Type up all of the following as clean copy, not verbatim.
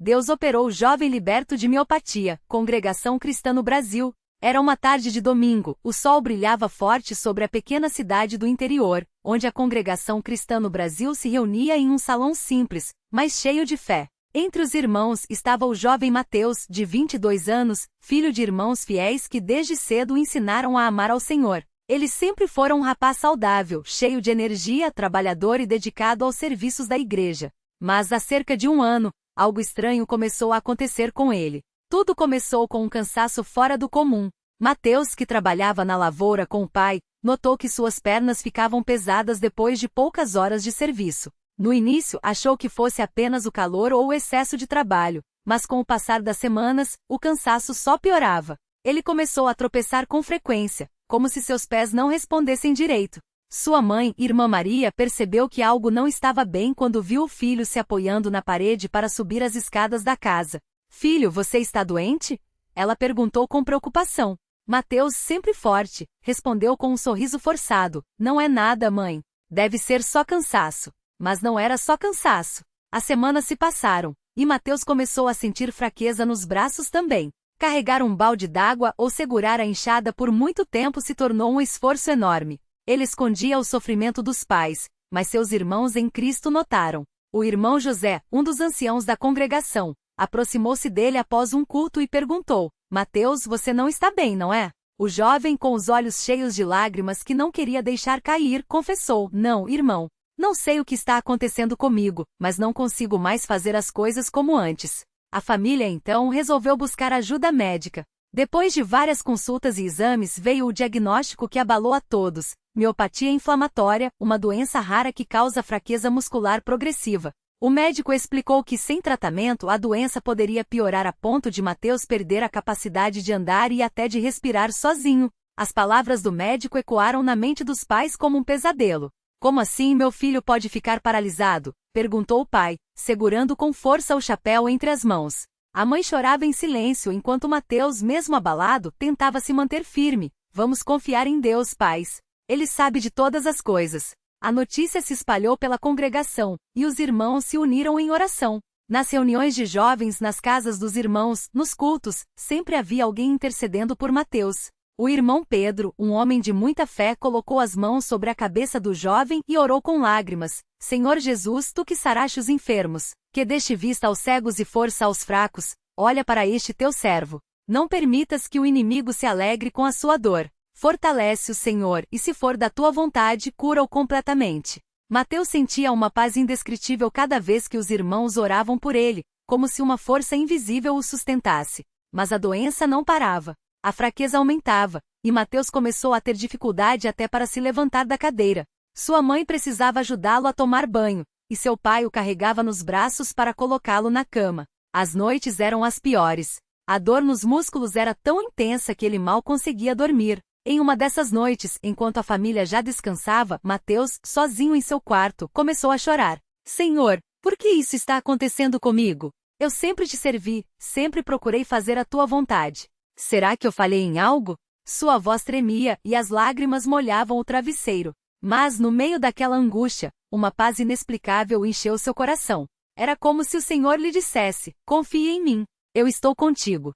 Deus operou o jovem liberto de miopatia. Congregação Cristã no Brasil. Era uma tarde de domingo, o sol brilhava forte sobre a pequena cidade do interior, onde a Congregação Cristã no Brasil se reunia em um salão simples, mas cheio de fé. Entre os irmãos estava o jovem Mateus, de 22 anos, filho de irmãos fiéis que desde cedo o ensinaram a amar ao Senhor. Ele sempre fora um rapaz saudável, cheio de energia, trabalhador e dedicado aos serviços da igreja. Mas há cerca de um ano, algo estranho começou a acontecer com ele. Tudo começou com um cansaço fora do comum. Mateus, que trabalhava na lavoura com o pai, notou que suas pernas ficavam pesadas depois de poucas horas de serviço. No início, achou que fosse apenas o calor ou o excesso de trabalho, mas com o passar das semanas, o cansaço só piorava. Ele começou a tropeçar com frequência, como se seus pés não respondessem direito. Sua mãe, Irmã Maria, percebeu que algo não estava bem quando viu o filho se apoiando na parede para subir as escadas da casa. Filho, você está doente? Ela perguntou com preocupação. Mateus, sempre forte, respondeu com um sorriso forçado. Não é nada, mãe. Deve ser só cansaço. Mas não era só cansaço. As semanas se passaram, e Mateus começou a sentir fraqueza nos braços também. Carregar um balde d'água ou segurar a enxada por muito tempo se tornou um esforço enorme. Ele escondia o sofrimento dos pais, mas seus irmãos em Cristo notaram. O irmão José, um dos anciãos da congregação, aproximou-se dele após um culto e perguntou: Mateus, você não está bem, não é? O jovem, com os olhos cheios de lágrimas que não queria deixar cair, confessou: Não, irmão. Não sei o que está acontecendo comigo, mas não consigo mais fazer as coisas como antes. A família então resolveu buscar ajuda médica. Depois de várias consultas e exames, veio o diagnóstico que abalou a todos: miopatia inflamatória, uma doença rara que causa fraqueza muscular progressiva. O médico explicou que sem tratamento a doença poderia piorar a ponto de Mateus perder a capacidade de andar e até de respirar sozinho. As palavras do médico ecoaram na mente dos pais como um pesadelo. Como assim meu filho pode ficar paralisado? Perguntou o pai, segurando com força o chapéu entre as mãos. A mãe chorava em silêncio enquanto Mateus, mesmo abalado, tentava se manter firme. Vamos confiar em Deus, pais. Ele sabe de todas as coisas. A notícia se espalhou pela congregação, e os irmãos se uniram em oração. Nas reuniões de jovens, nas casas dos irmãos, nos cultos, sempre havia alguém intercedendo por Mateus. O irmão Pedro, um homem de muita fé, colocou as mãos sobre a cabeça do jovem e orou com lágrimas: Senhor Jesus, tu que saraste os enfermos, que deste vista aos cegos e força aos fracos, olha para este teu servo. Não permitas que o inimigo se alegre com a sua dor. Fortalece-o, Senhor, e se for da tua vontade, cura-o completamente. Mateus sentia uma paz indescritível cada vez que os irmãos oravam por ele, como se uma força invisível o sustentasse. Mas a doença não parava. A fraqueza aumentava, e Mateus começou a ter dificuldade até para se levantar da cadeira. Sua mãe precisava ajudá-lo a tomar banho, e seu pai o carregava nos braços para colocá-lo na cama. As noites eram as piores. A dor nos músculos era tão intensa que ele mal conseguia dormir. Em uma dessas noites, enquanto a família já descansava, Mateus, sozinho em seu quarto, começou a chorar. Senhor, por que isso está acontecendo comigo? Eu sempre te servi, sempre procurei fazer a tua vontade. Será que eu falhei em algo? Sua voz tremia e as lágrimas molhavam o travesseiro. Mas, no meio daquela angústia, uma paz inexplicável encheu seu coração. Era como se o Senhor lhe dissesse: confie em mim, eu estou contigo.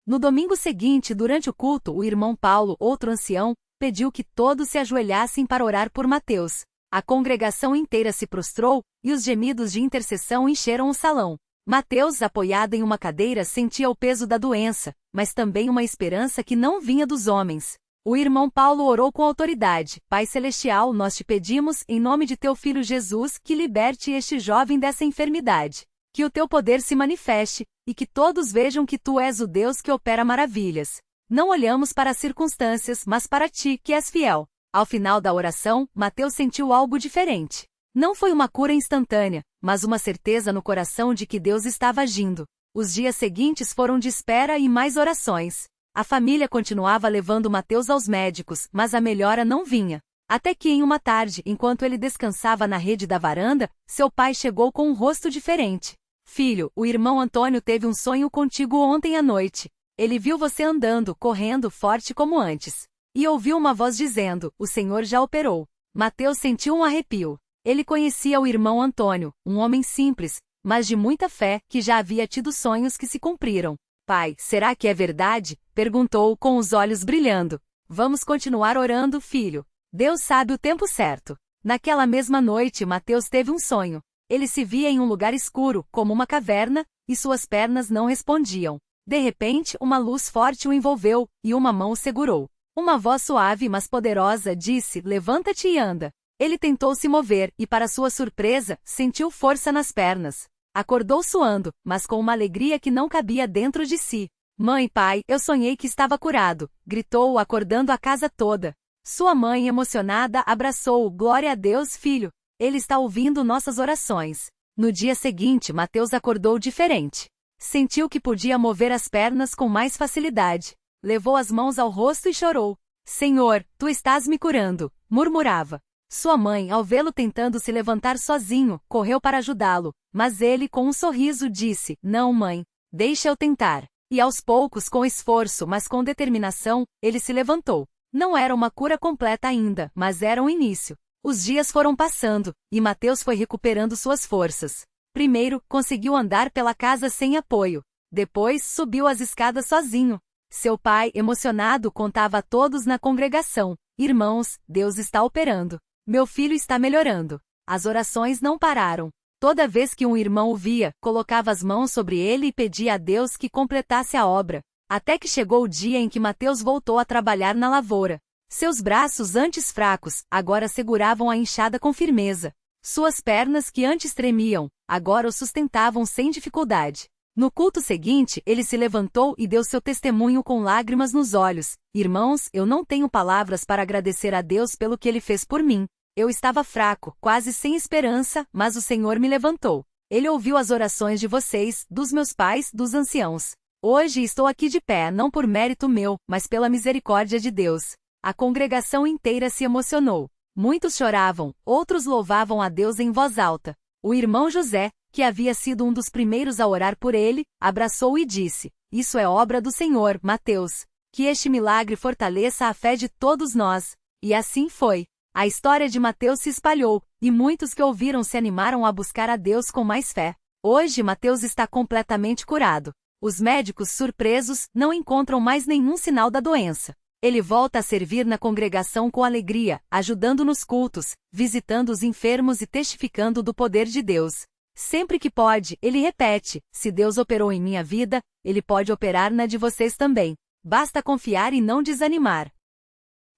No domingo seguinte, durante o culto, o irmão Paulo, outro ancião, pediu que todos se ajoelhassem para orar por Mateus. A congregação inteira se prostrou, e os gemidos de intercessão encheram o salão. Mateus, apoiado em uma cadeira, sentia o peso da doença, mas também uma esperança que não vinha dos homens. O irmão Paulo orou com autoridade: Pai Celestial, nós te pedimos, em nome de teu Filho Jesus, que liberte este jovem dessa enfermidade. Que o teu poder se manifeste, e que todos vejam que tu és o Deus que opera maravilhas. Não olhamos para as circunstâncias, mas para ti, que és fiel. Ao final da oração, Mateus sentiu algo diferente. Não foi uma cura instantânea, mas uma certeza no coração de que Deus estava agindo. Os dias seguintes foram de espera e mais orações. A família continuava levando Mateus aos médicos, mas a melhora não vinha. Até que em uma tarde, enquanto ele descansava na rede da varanda, seu pai chegou com um rosto diferente. Filho, o irmão Antônio teve um sonho contigo ontem à noite. Ele viu você andando, correndo, forte como antes. E ouviu uma voz dizendo: o Senhor já operou. Mateus sentiu um arrepio. Ele conhecia o irmão Antônio, um homem simples, mas de muita fé, que já havia tido sonhos que se cumpriram. Pai, será que é verdade? Perguntou com os olhos brilhando. Vamos continuar orando, filho. Deus sabe o tempo certo. Naquela mesma noite, Mateus teve um sonho. Ele se via em um lugar escuro, como uma caverna, e suas pernas não respondiam. De repente, uma luz forte o envolveu, e uma mão o segurou. Uma voz suave mas poderosa disse: levanta-te e anda. Ele tentou se mover, e para sua surpresa, sentiu força nas pernas. Acordou suando, mas com uma alegria que não cabia dentro de si. Mãe, pai, eu sonhei que estava curado, gritou, acordando a casa toda. Sua mãe, emocionada, abraçou-o. Glória a Deus, filho. Ele está ouvindo nossas orações. No dia seguinte, Mateus acordou diferente. Sentiu que podia mover as pernas com mais facilidade. Levou as mãos ao rosto e chorou. Senhor, tu estás me curando, murmurava. Sua mãe, ao vê-lo tentando se levantar sozinho, correu para ajudá-lo, mas ele, com um sorriso, disse: não, mãe, deixa eu tentar. E aos poucos, com esforço, mas com determinação, ele se levantou. Não era uma cura completa ainda, mas era um início. Os dias foram passando, e Mateus foi recuperando suas forças. Primeiro, conseguiu andar pela casa sem apoio. Depois, subiu as escadas sozinho. Seu pai, emocionado, contava a todos na congregação: irmãos, Deus está operando. Meu filho está melhorando. As orações não pararam. Toda vez que um irmão o via, colocava as mãos sobre ele e pedia a Deus que completasse a obra. Até que chegou o dia em que Mateus voltou a trabalhar na lavoura. Seus braços, antes fracos, agora seguravam a enxada com firmeza. Suas pernas, que antes tremiam, agora o sustentavam sem dificuldade. No culto seguinte, ele se levantou e deu seu testemunho com lágrimas nos olhos. Irmãos, eu não tenho palavras para agradecer a Deus pelo que ele fez por mim. Eu estava fraco, quase sem esperança, mas o Senhor me levantou. Ele ouviu as orações de vocês, dos meus pais, dos anciãos. Hoje estou aqui de pé não por mérito meu, mas pela misericórdia de Deus. A congregação inteira se emocionou. Muitos choravam, outros louvavam a Deus em voz alta. O irmão José, que havia sido um dos primeiros a orar por ele, abraçou-o e disse: isso é obra do Senhor, Mateus. Que este milagre fortaleça a fé de todos nós. E assim foi. A história de Mateus se espalhou, e muitos que ouviram se animaram a buscar a Deus com mais fé. Hoje Mateus está completamente curado. Os médicos, surpresos, não encontram mais nenhum sinal da doença. Ele volta a servir na congregação com alegria, ajudando nos cultos, visitando os enfermos e testificando do poder de Deus. Sempre que pode, ele repete: se Deus operou em minha vida, ele pode operar na de vocês também. Basta confiar e não desanimar.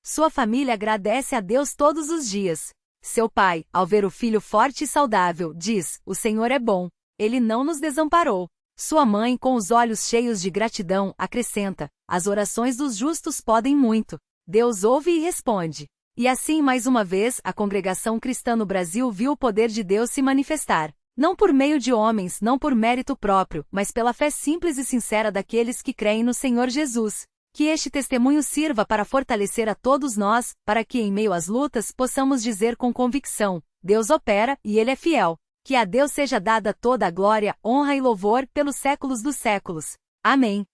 Sua família agradece a Deus todos os dias. Seu pai, ao ver o filho forte e saudável, diz: o Senhor é bom. Ele não nos desamparou. Sua mãe, com os olhos cheios de gratidão, acrescenta: as orações dos justos podem muito. Deus ouve e responde. E assim, mais uma vez, a congregação cristã no Brasil viu o poder de Deus se manifestar. Não por meio de homens, não por mérito próprio, mas pela fé simples e sincera daqueles que creem no Senhor Jesus. Que este testemunho sirva para fortalecer a todos nós, para que em meio às lutas possamos dizer com convicção: Deus opera e Ele é fiel. Que a Deus seja dada toda a glória, honra e louvor pelos séculos dos séculos. Amém.